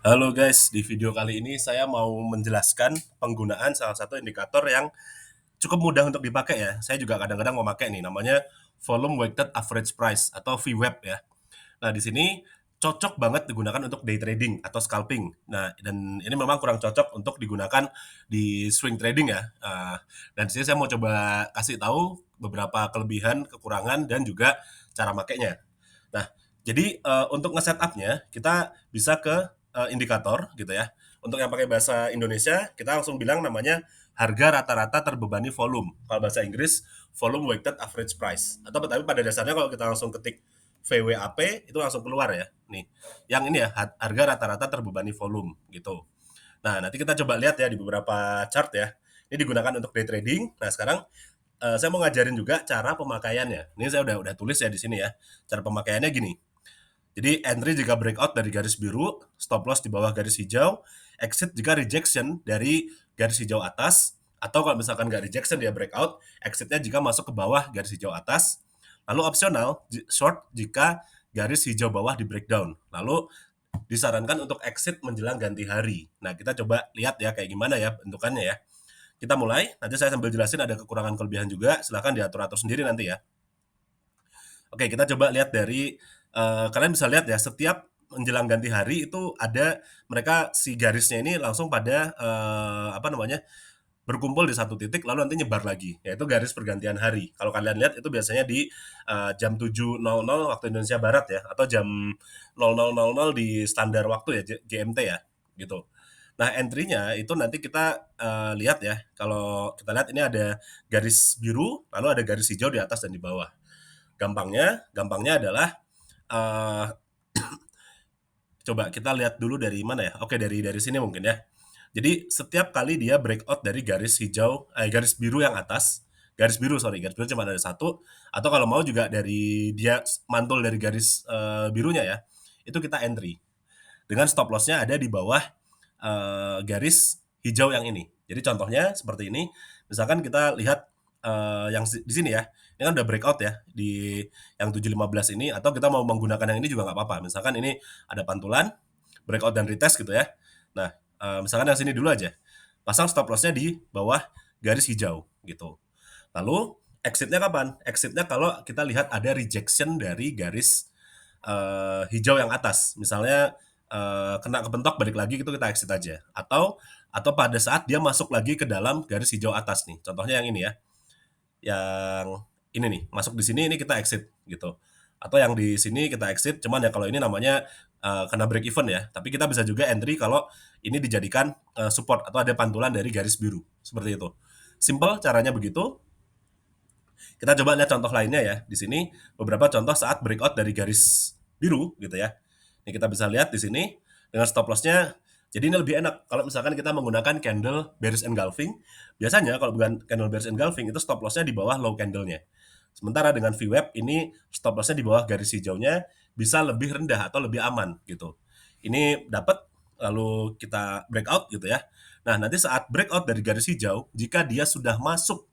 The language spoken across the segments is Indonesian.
Halo guys, di video kali ini saya mau menjelaskan penggunaan salah satu indikator yang cukup mudah untuk dipakai ya. Saya juga kadang-kadang mau pakai nih, namanya Volume Weighted Average Price atau VWAP ya. Nah, di sini cocok banget digunakan untuk day trading atau scalping. Nah, dan ini memang kurang cocok untuk digunakan di swing trading ya. Dan di sini saya mau coba kasih tahu beberapa kelebihan, kekurangan, dan juga cara makainya. Nah, jadi untuk nge-setupnya kita bisa ke indikator gitu ya. Untuk yang pakai bahasa Indonesia, kita langsung bilang namanya harga rata-rata terbebani volume. Kalau bahasa Inggris, volume weighted average price. Atau tapi pada dasarnya kalau kita langsung ketik VWAP itu langsung keluar ya. Nih, yang ini ya harga rata-rata terbebani volume gitu. Nah, nanti kita coba lihat ya di beberapa chart ya. Ini digunakan untuk day trading. Nah, sekarang saya mau ngajarin juga cara pemakaiannya. Ini saya udah tulis ya di sini ya. Cara pemakaiannya gini. Jadi entry jika breakout dari garis biru, stop loss di bawah garis hijau, exit jika rejection dari garis hijau atas, atau kalau misalkan nggak rejection dia breakout, exitnya jika masuk ke bawah garis hijau atas. Lalu opsional, short jika garis hijau bawah di breakdown. Lalu disarankan untuk exit menjelang ganti hari. Nah, kita coba lihat ya kayak gimana ya bentukannya ya. Kita mulai, nanti saya sambil jelasin ada kekurangan kelebihan juga, silahkan diatur-atur sendiri nanti ya. Oke, kita coba lihat dari kalian bisa lihat ya setiap menjelang ganti hari itu ada mereka si garisnya ini langsung pada apa namanya berkumpul di satu titik lalu nanti nyebar lagi yaitu garis pergantian hari. Kalau kalian lihat itu biasanya di jam 7.00 waktu Indonesia Barat ya atau jam 00.00 di standar waktu ya GMT ya gitu. Nah, entry-nya itu nanti kita lihat ya. Kalau kita lihat ini ada garis biru, lalu ada garis hijau di atas dan di bawah. Gampangnya adalah uh, coba kita lihat dulu dari mana ya? Oke, dari sini mungkin ya. Jadi setiap kali dia breakout dari garis hijau, garis biru yang atas, garis biru cuma ada satu, atau kalau mau juga dari dia mantul dari garis birunya ya, itu kita entry. Dengan stop loss-nya ada di bawah garis hijau yang ini. Jadi contohnya seperti ini, misalkan kita lihat yang di sini ya, ini kan udah breakout ya di yang 7.15 ini, atau kita mau menggunakan yang ini juga nggak apa-apa. Misalkan ini ada pantulan, breakout dan retest gitu ya. Nah, misalkan yang sini dulu aja. Pasang stop loss-nya di bawah garis hijau gitu. Lalu exit-nya kapan? Exit-nya kalau kita lihat ada rejection dari garis hijau yang atas. Misalnya kena kepentok balik lagi itu kita exit aja. Atau pada saat dia masuk lagi ke dalam garis hijau atas nih. Contohnya yang ini ya. Yang ini nih, masuk di sini ini kita exit gitu. Atau yang di sini kita exit, cuman ya kalau ini namanya kena break even ya. Tapi kita bisa juga entry kalau ini dijadikan support atau ada pantulan dari garis biru. Seperti itu. Simple caranya begitu. Kita coba lihat contoh lainnya ya. Di sini beberapa contoh saat breakout dari garis biru gitu ya. Ini kita bisa lihat di sini dengan stop loss-nya. Jadi ini lebih enak kalau misalkan kita menggunakan candle bearish engulfing. Biasanya kalau bukan candle bearish engulfing itu stop loss-nya di bawah low candle-nya. Sementara dengan VWAP ini stop loss-nya di bawah garis hijaunya bisa lebih rendah atau lebih aman gitu. Ini dapat lalu kita breakout gitu ya. Nah, nanti saat breakout dari garis hijau, jika dia sudah masuk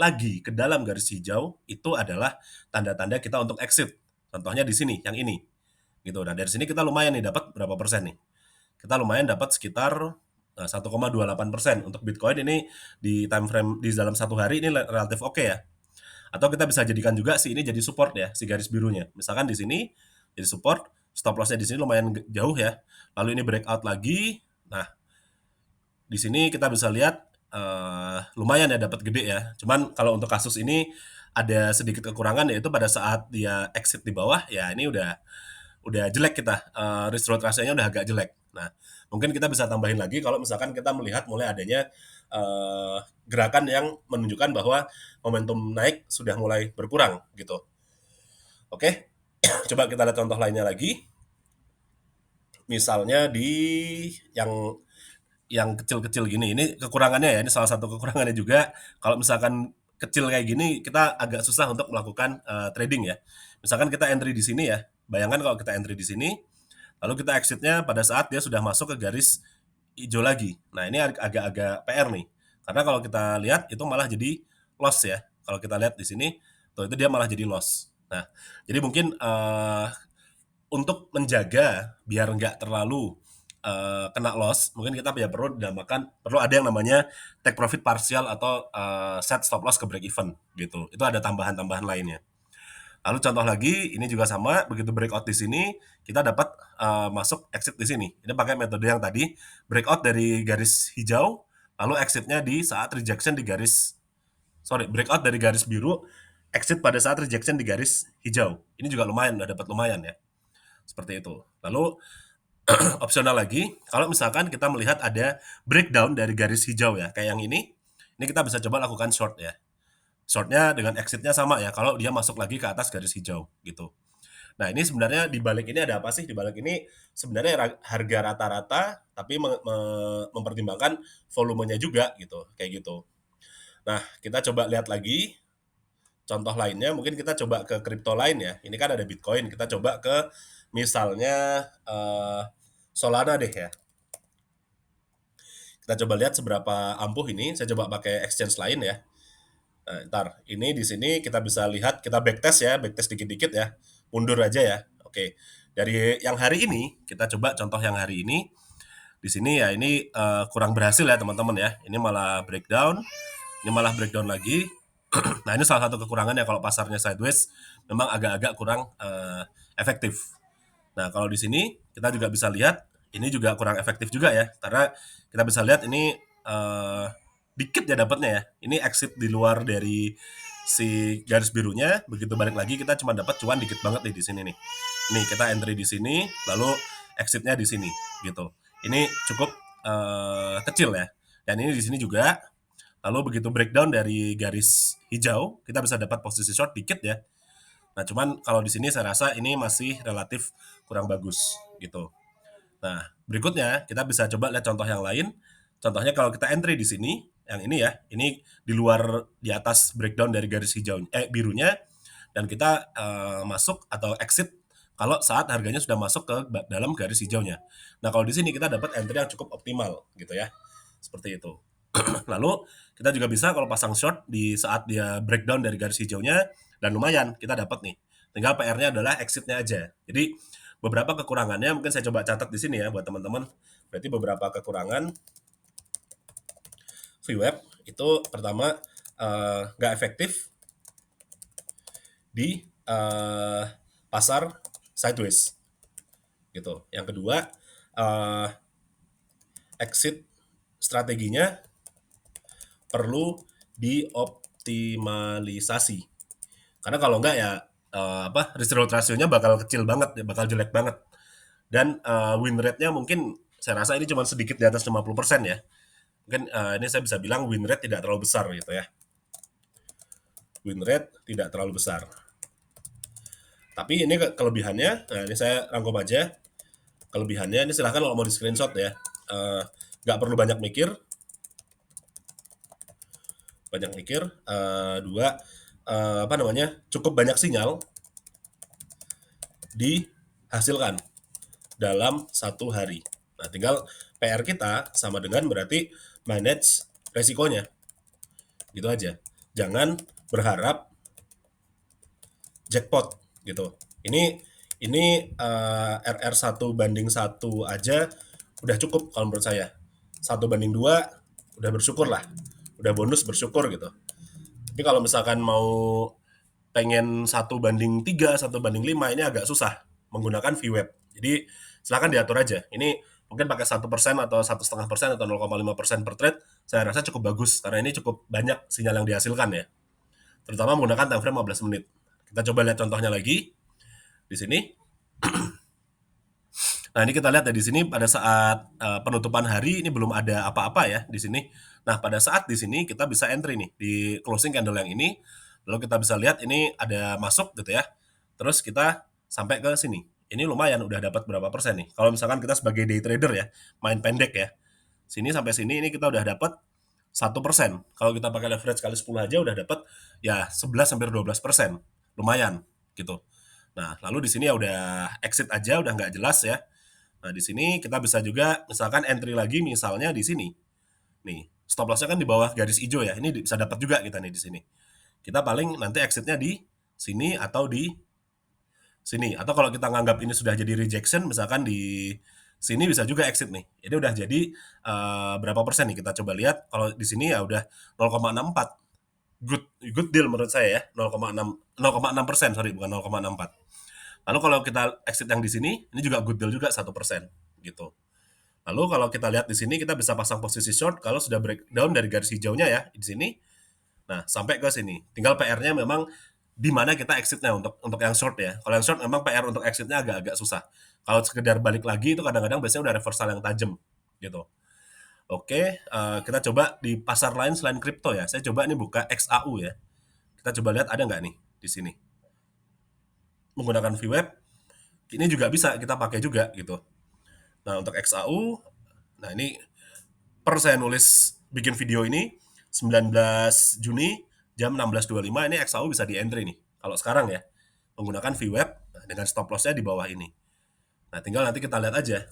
lagi ke dalam garis hijau, itu adalah tanda-tanda kita untuk exit. Contohnya di sini, yang ini. Gitu. Nah, dari sini kita lumayan nih dapat berapa persen nih? Kita lumayan dapat sekitar 1,28% untuk Bitcoin ini di time frame di dalam satu hari ini relatif oke ya. Atau kita bisa jadikan juga si ini jadi support ya, si garis birunya. Misalkan di sini jadi support, stop loss-nya di sini lumayan jauh ya. Lalu ini breakout lagi. Nah, di sini kita bisa lihat lumayan ya dapat gede ya. Cuman kalau untuk kasus ini ada sedikit kekurangan yaitu pada saat dia exit di bawah ya ini udah jelek kita risk reward ratio-nya udah agak jelek. Nah, mungkin kita bisa tambahin lagi kalau misalkan kita melihat mulai adanya gerakan yang menunjukkan bahwa momentum naik sudah mulai berkurang gitu. Oke, coba kita lihat contoh lainnya lagi. Misalnya di yang kecil-kecil gini, ini kekurangannya ya, ini salah satu kekurangannya juga, kalau misalkan kecil kayak gini, kita agak susah untuk melakukan trading ya. Misalkan kita entry di sini ya, bayangkan kalau kita entry di sini, lalu kita exitnya pada saat dia sudah masuk ke garis hijau lagi. Nah, ini agak-agak PR nih, karena kalau kita lihat itu malah jadi loss ya. Kalau kita lihat di sini, tuh itu dia malah jadi loss. Nah, jadi mungkin untuk menjaga biar nggak terlalu kena loss, mungkin kita ya perlu ada yang namanya take profit partial atau set stop loss ke break even gitu. Itu ada tambahan-tambahan lainnya. Lalu contoh lagi, ini juga sama, begitu breakout di sini, kita dapat masuk exit di sini. Ini pakai metode yang tadi, breakout dari garis hijau, lalu exitnya di saat rejection di breakout dari garis biru, exit pada saat rejection di garis hijau. Ini juga lumayan, udah dapat lumayan ya. Seperti itu. Lalu opsional lagi, kalau misalkan kita melihat ada breakdown dari garis hijau ya, kayak yang ini kita bisa coba lakukan short ya. Shortnya dengan exitnya sama ya, kalau dia masuk lagi ke atas garis hijau gitu. Nah ini sebenarnya di balik ini ada apa sih? Di balik ini sebenarnya harga rata-rata, tapi mempertimbangkan volumenya juga gitu, kayak gitu. Nah kita coba lihat lagi contoh lainnya, mungkin kita coba ke kripto lain ya. Ini kan ada Bitcoin, kita coba ke misalnya Solana deh ya. Kita coba lihat seberapa ampuh ini. Saya coba pakai exchange lain ya. Nah, ntar ini di sini kita bisa lihat, kita backtest ya, backtest dikit-dikit ya, mundur aja ya. Oke, dari yang hari ini kita coba contoh yang hari ini. Di sini ya ini kurang berhasil ya teman-teman ya. Ini malah breakdown, ini malah breakdown lagi. Nah ini salah satu kekurangannya kalau pasarnya sideways, memang agak-agak kurang efektif. Nah kalau di sini kita juga bisa lihat ini juga kurang efektif juga ya, karena kita bisa lihat ini dikit ya dapatnya ya. Ini exit di luar dari si garis birunya, begitu balik lagi kita cuma dapat cuan dikit banget nih di sini nih. Nih kita entry di sini, lalu exitnya di sini gitu. Ini cukup kecil ya. Dan ini di sini juga. Lalu begitu breakdown dari garis hijau, kita bisa dapat posisi short dikit ya. Nah, cuman kalau di sini saya rasa ini masih relatif kurang bagus gitu. Nah, berikutnya kita bisa coba lihat contoh yang lain. Contohnya kalau kita entry di sini, yang ini ya, ini di luar di atas breakdown dari garis hijau birunya, dan kita masuk atau exit kalau saat harganya sudah masuk ke dalam garis hijaunya. Nah, kalau di sini kita dapat entry yang cukup optimal gitu ya. Seperti itu. Lalu kita juga bisa kalau pasang short di saat dia breakdown dari garis hijaunya, dan lumayan kita dapat nih. Tinggal PR-nya adalah exit-nya aja. Jadi beberapa kekurangannya mungkin saya coba catat di sini ya buat teman-teman. Berarti beberapa kekurangan VWAP itu pertama nggak efektif di pasar sideways gitu. Yang kedua exit strateginya perlu dioptimalisasi. Karena kalau enggak ya risk reward ratio-nya bakal kecil banget, bakal jelek banget. Dan win rate-nya mungkin saya rasa ini cuma sedikit di atas 50% ya. Mungkin ini saya bisa bilang win rate tidak terlalu besar gitu ya. Win rate tidak terlalu besar. Tapi ini kelebihannya, nah ini saya rangkum aja. Kelebihannya ini silahkan kalau mau di screenshot ya. Nggak perlu banyak mikir. Dua, cukup banyak sinyal dihasilkan dalam satu hari. Nah, tinggal PR kita sama dengan berarti manage resikonya. Gitu aja. Jangan berharap jackpot gitu. Ini RR 1:1 aja udah cukup kalau menurut saya. 1:2 udah bersyukur lah. Udah bonus bersyukur gitu. Tapi kalau misalkan mau pengen 1:3, 1:5 ini agak susah menggunakan VWAP. Jadi silakan diatur aja. Ini mungkin pakai 1% atau 1,5% atau 0,5% per trade, saya rasa cukup bagus karena ini cukup banyak sinyal yang dihasilkan ya. Terutama menggunakan time frame 15 menit. Kita coba lihat contohnya lagi di sini. Nah, ini kita lihat ya di sini pada saat penutupan hari ini belum ada apa-apa ya di sini. Nah, pada saat di sini kita bisa entry nih di closing candle yang ini. Lalu kita bisa lihat ini ada masuk gitu ya. Terus kita sampai ke sini. Ini lumayan udah dapat berapa persen nih. Kalau misalkan kita sebagai day trader ya, main pendek ya. Sini sampai sini ini kita udah dapat 1%. Kalau kita pakai leverage kali 10 aja udah dapat ya 11-12%. Lumayan gitu. Nah, lalu di sini ya udah exit aja, udah nggak jelas ya. Nah, di sini kita bisa juga misalkan entry lagi misalnya di sini. Nih, stop loss-nya kan di bawah garis hijau ya. Ini bisa dapat juga kita nih di sini. Kita paling nanti exit-nya di sini atau di sini. Atau kalau kita nganggap ini sudah jadi rejection misalkan di sini bisa juga exit nih. Ini udah jadi berapa persen nih? Kita coba lihat. Kalau di sini ya udah 0,64. Good good deal menurut saya ya. 0,6% sorry, bukan 0,64. Lalu kalau kita exit yang di sini, ini juga good deal juga 1% gitu. Lalu kalau kita lihat di sini kita bisa pasang posisi short kalau sudah breakdown dari garis hijaunya ya di sini. Nah, sampai ke sini. Tinggal PR-nya memang di mana kita exitnya untuk yang short ya. Kalau yang short memang PR untuk exitnya agak-agak susah. Kalau sekedar balik lagi itu kadang-kadang biasanya udah reversal yang tajam gitu. Oke, kita coba di pasar lain selain kripto ya. Saya coba ini buka XAU ya. Kita coba lihat ada nggak nih di sini. Menggunakan VWAP, ini juga bisa kita pakai juga gitu. Nah, untuk XAU, nah ini per saya nulis bikin video ini 19 Juni jam 16.25 ini XAU bisa di entry nih. Kalau sekarang ya, menggunakan VWAP dengan stop loss-nya di bawah ini. Nah, tinggal nanti kita lihat aja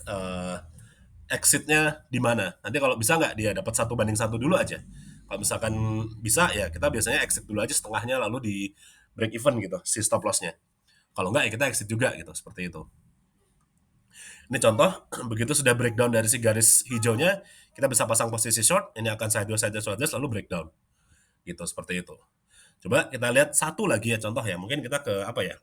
exit-nya di mana. Nanti kalau bisa nggak dia dapat 1:1 dulu aja. Kalau misalkan bisa ya kita biasanya exit dulu aja setengahnya lalu di break even gitu si stop loss-nya. Kalau nggak ya kita exit juga gitu seperti itu. Ini contoh, begitu sudah breakdown dari si garis hijaunya, kita bisa pasang posisi short, ini akan sideways, lalu breakdown. Gitu, seperti itu. Coba kita lihat satu lagi ya contoh ya, mungkin kita ke apa ya,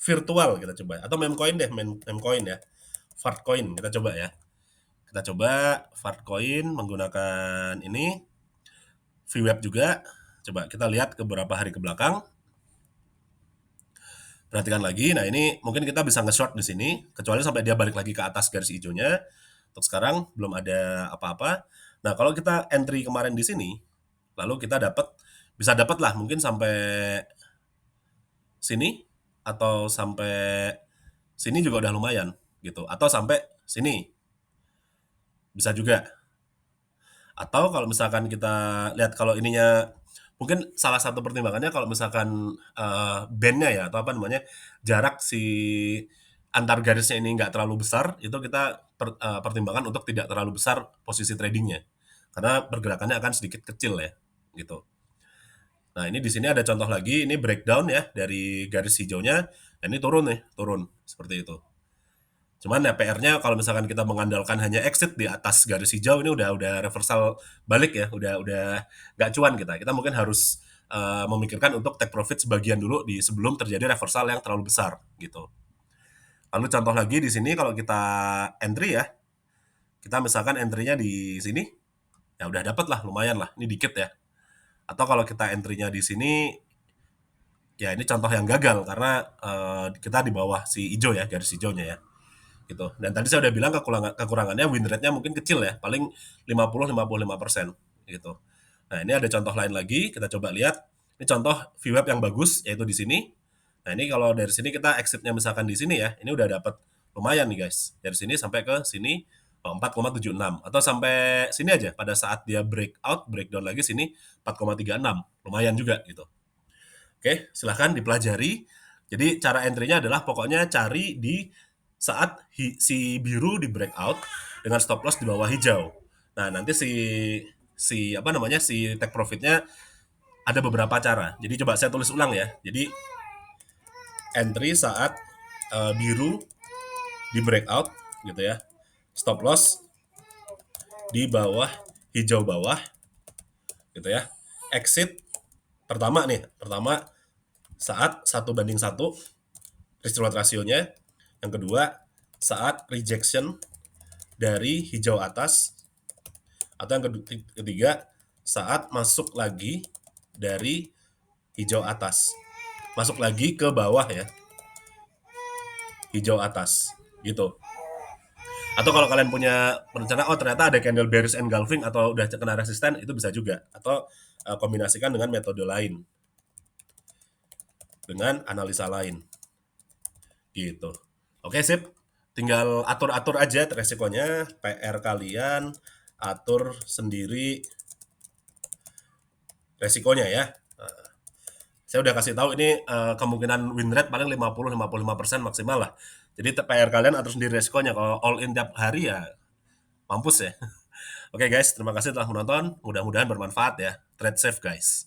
virtual kita coba, atau memcoin deh, memcoin ya, Fartcoin kita coba ya. Kita coba Fartcoin menggunakan ini, VWAP juga, coba kita lihat ke beberapa hari ke belakang. Perhatikan lagi, nah ini mungkin kita bisa nge-short di sini, kecuali sampai dia balik lagi ke atas garis hijaunya. Untuk sekarang belum ada apa-apa. Nah, kalau kita entry kemarin di sini, lalu kita bisa dapat lah mungkin sampai sini atau sampai sini juga udah lumayan gitu. Atau sampai sini bisa juga. Atau kalau misalkan kita lihat kalau ininya mungkin salah satu pertimbangannya kalau misalkan bandnya ya atau apa namanya jarak si antar garisnya ini nggak terlalu besar itu kita pertimbangan untuk tidak terlalu besar posisi tradingnya karena pergerakannya akan sedikit kecil ya gitu. Nah ini di sini ada contoh lagi ini breakdown ya dari garis hijaunya dan ini turun nih turun seperti itu. Cuman ya PR-nya kalau misalkan kita mengandalkan hanya exit di atas garis hijau ini udah reversal balik ya, udah nggak cuan kita. Kita mungkin harus memikirkan untuk take profit sebagian dulu di sebelum terjadi reversal yang terlalu besar gitu. Lalu contoh lagi di sini kalau kita entry ya, kita misalkan entry-nya di sini, ya udah dapat lah lumayan lah, ini dikit ya. Atau kalau kita entry-nya di sini, ya ini contoh yang gagal karena kita di bawah si hijau ya, garis hijaunya ya gitu. Dan tadi saya udah bilang kekurangannya win rate-nya mungkin kecil ya, paling 50-55% gitu. Nah, ini ada contoh lain lagi, kita coba lihat. Ini contoh VWAP yang bagus yaitu di sini. Nah, ini kalau dari sini kita exit-nya misalkan di sini ya, ini udah dapat lumayan nih guys. Dari sini sampai ke sini 4,76 atau sampai sini aja pada saat dia breakdown lagi sini 4,36. Lumayan juga gitu. Oke, silahkan dipelajari. Jadi cara entry-nya adalah pokoknya cari di saat si biru di breakout dengan stop loss di bawah hijau. Nah, nanti si apa namanya si take profitnya ada beberapa cara. Jadi coba saya tulis ulang ya. Jadi entry saat biru di breakout gitu ya. Stop loss di bawah hijau bawah gitu ya. Exit pertama saat 1:1 risk reward rasionya. Yang kedua, saat rejection dari hijau atas. Atau yang ketiga, saat masuk lagi dari hijau atas. Masuk lagi ke bawah ya. Hijau atas. Gitu. Atau kalau kalian punya rencana, oh ternyata ada candle bearish engulfing atau udah kena resisten, itu bisa juga. Atau kombinasikan dengan metode lain. Dengan analisa lain. Gitu. Oke, sip. Tinggal atur-atur aja resikonya, PR kalian, atur sendiri resikonya ya. Saya udah kasih tahu ini kemungkinan win rate paling 50-55% maksimal lah. Jadi PR kalian atur sendiri resikonya. Kalau all in tiap hari ya mampus ya. Oke guys, terima kasih telah menonton. Mudah-mudahan bermanfaat ya. Trade safe guys.